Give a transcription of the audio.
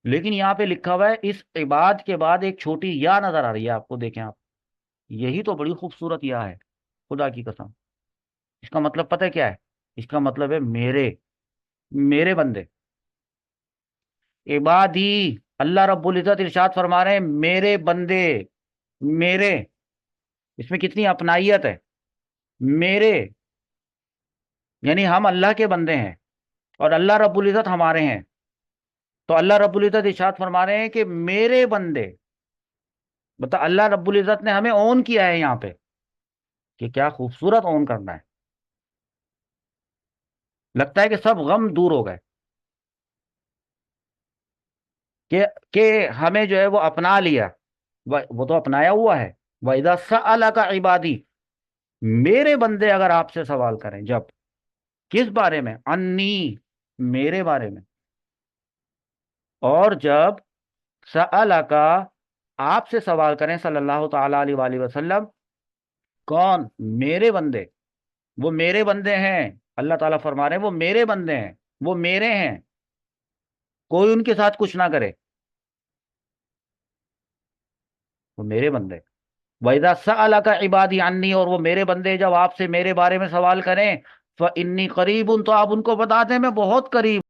لیکن یہاں پہ لکھا ہوا ہے اس عباد کے بعد ایک چھوٹی یا نظر آ رہی ہے آپ کو، دیکھیں آپ، یہی تو بڑی خوبصورت یا ہے، خدا کی قسم۔ اس کا مطلب پتہ ہے کیا ہے؟ اس کا مطلب ہے میرے، میرے بندے، عبادی، اللہ رب العزت ارشاد فرما رہے ہیں میرے بندے، میرے، اس میں کتنی اپنائیت ہے، میرے، یعنی ہم اللہ کے بندے ہیں اور اللہ رب العزت ہمارے ہیں۔ تو اللہ رب العزت ارشاد فرما رہے ہیں کہ میرے بندے، بتا اللہ رب العزت نے ہمیں اون کیا ہے یہاں پہ، کہ کیا خوبصورت اون کرنا ہے، لگتا ہے کہ سب غم دور ہو گئے، کہ کہ ہمیں جو ہے وہ اپنا لیا، وہ تو اپنایا ہوا ہے۔ وَإِذَا سَأَلَكَ عِبَادِي، میرے بندے اگر آپ سے سوال کریں، جب، کس بارے میں؟ انی، میرے بارے میں، اور جب سألک، آپ سے سوال کریں صلی اللہ تعالی علیہ وآلہ وسلم، کون؟ میرے بندے، وہ میرے بندے ہیں، اللہ تعالیٰ فرما رہے ہیں وہ میرے بندے ہیں، وہ میرے ہیں، کوئی ان کے ساتھ کچھ نہ کرے، وہ میرے بندے۔ وَإِذَا سَأَلَكَ عِبَادِي عَنِّي، اور وہ میرے بندے جب آپ سے میرے بارے میں سوال کریں، فَإِنِّي قَرِيبٌ، تو آپ ان کو بتا دیں میں بہت قریب